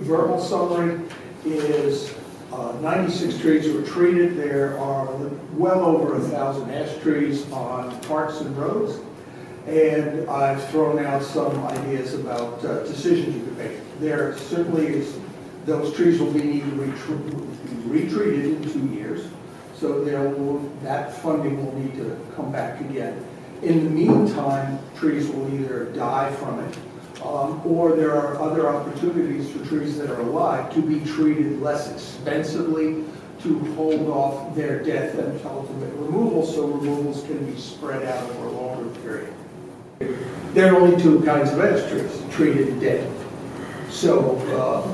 verbal summary is 96 trees were treated. There are well over 1,000 ash trees on parks and roads. And I've thrown out some ideas about decisions you could make. There certainly is, those trees will be needed to be retreated in 2 years. So that funding will need to come back again. In the meantime, trees will either die from it, or there are other opportunities for trees that are alive to be treated less expensively to hold off their death and ultimate removal, so removals can be spread out over a longer period. There are only 2 kinds of ash trees, treated and dead. So,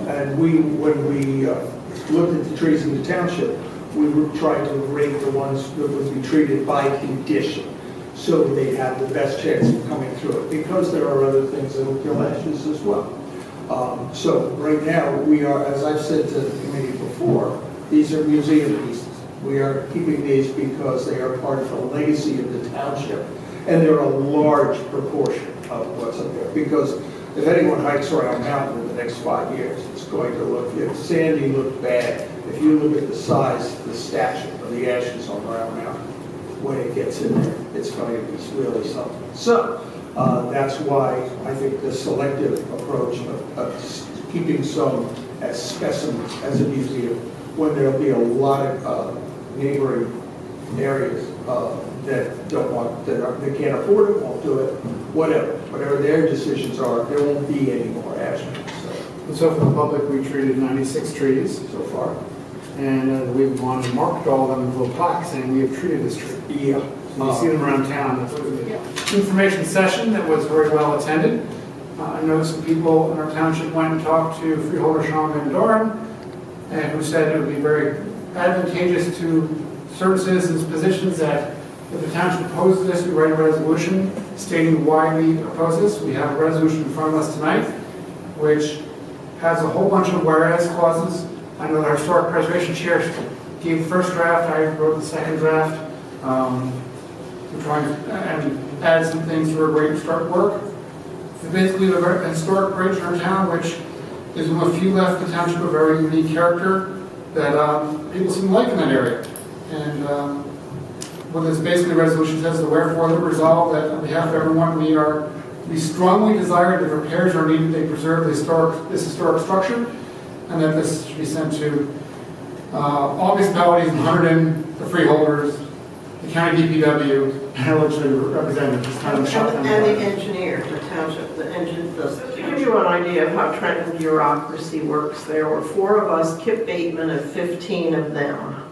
and when we looked at the trees in the township, we were trying to rate the ones that would be treated by condition, so they have the best chance of coming through it, because there are other things that will kill ashes as well. So right now, we are, as I've said to the committee before, these are museum pieces. We are keeping these because they are part of the legacy of the township, and they're a large proportion of what's up there. Because if anyone hikes around mountain in the next 5 years, it's going to look, if Sandy looked bad, if you look at the size, the stature of the ashes on Round Mountain, when it gets in there, it's going to be really something. So that's why I think the selective approach of keeping some as specimens as a museum, when there'll be a lot of neighboring areas that don't want, that can't afford it, won't do it, whatever their decisions are, there won't be any more ash trees. So for the public, we treated 96 trees So far. and we've gone and marked all of them with little plaques saying we have treated this tree. Yeah. So you see them around town. That's what we did. Information session that was very well attended. I know some people in our township went and talked to freeholder Sean Van Doren, and who said it would be very advantageous to certain citizens' positions that if the township opposes this, we write a resolution stating why we oppose this. We have a resolution in front of us tonight, which has a whole bunch of whereas clauses. I know the historic preservation chair gave the first draft, I wrote the second draft. We're trying to add some things to our great start work. Basically, the historic bridge in our town, which is one of the few left in the township, a very unique character that people seem to like in that area. And what this basically resolution says is, wherefore that resolved that on behalf of everyone, we strongly desire that repairs are needed, they preserve this historic structure, and that this should be sent to all municipalities, and 100 the freeholders, the county DPW, and our legislative representatives. And the engineer, the township, the engineer. To give you an idea of how Trenton bureaucracy works, there were 4 of us, Kip Bateman, and 15 of them.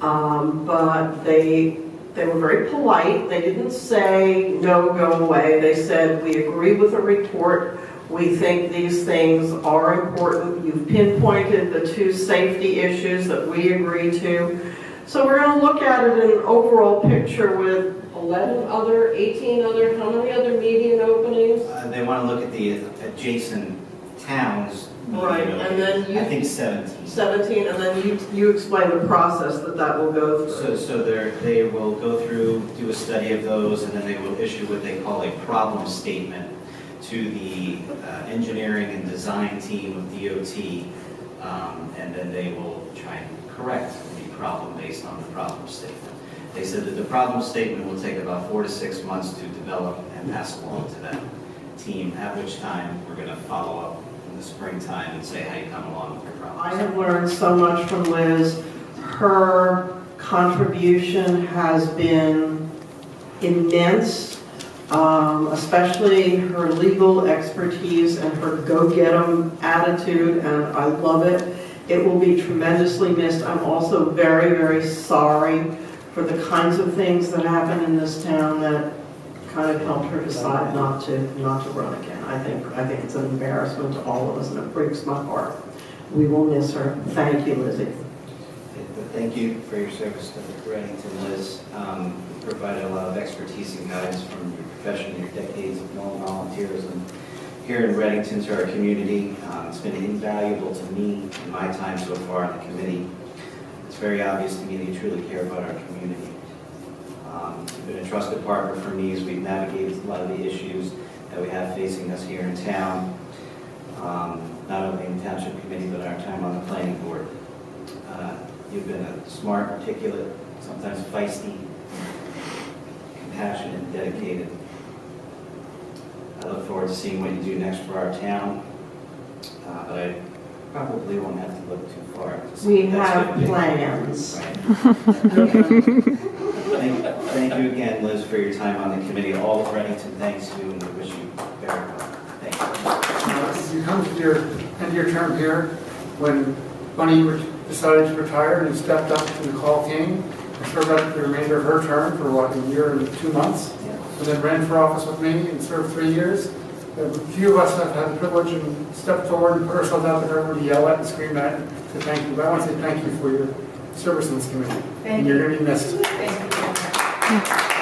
But they were very polite. They didn't say, no, go away. They said, we agree with the report. We think these things are important. You've pinpointed the 2 safety issues that we agree to. So we're going to look at it in an overall picture with 18 other, how many other median openings? They want to look at the adjacent towns. Right, and then I think 17. 17, and then you explain the process that will go through. So they will go through, do a study of those, and then they will issue what they call a problem statement to the engineering and design team of DOT, and then they will try and correct the problem based on the problem statement. They said that the problem statement will take about 4 to 6 months to develop and pass along to that team, at which time we're going to follow up in the springtime and say how you come along with your problem. I have learned so much from Liz. Her contribution has been immense, especially her legal expertise and her go-get-em attitude, and I love it. It will be tremendously missed. I'm also very, very sorry for the kinds of things that happen in this town that kind of helped her decide not to run again. I think it's an embarrassment to all of us, and it breaks my heart. We will miss her. Thank you, Lizzie. Thank you for your service to Readington, Liz. You provided a lot of expertise and guidance from your profession, your decades of long volunteerism here in Readington to our community. It's been invaluable to me in my time so far in the committee. It's very obvious to me that you truly care about our community. You've been a trusted partner for me as we've navigated a lot of the issues that we have facing us here in town, not only in Township Committee, but our time on the planning board. You've been a smart, articulate, sometimes feisty, compassionate, and dedicated. I look forward to seeing what you do next for our town, but I probably won't have to look too far. To see We what that's have gonna be. plans. Right. Thank you again, Liz, for your time on the committee. All of Readington thanks you, and we wish you very well. Thank you. You come to your end of your term here, when Bunny decided to retire and stepped up to the call came, and served out the remainder of her term for what, a year and 2 months, and then ran for office with me and served 3 years. A few of us have had the privilege and stepped forward and put ourselves out there for everyone to yell at and scream at and to thank you. But I want to say thank you for your service in this committee. Thank and you. you're going to be missed. Thank you.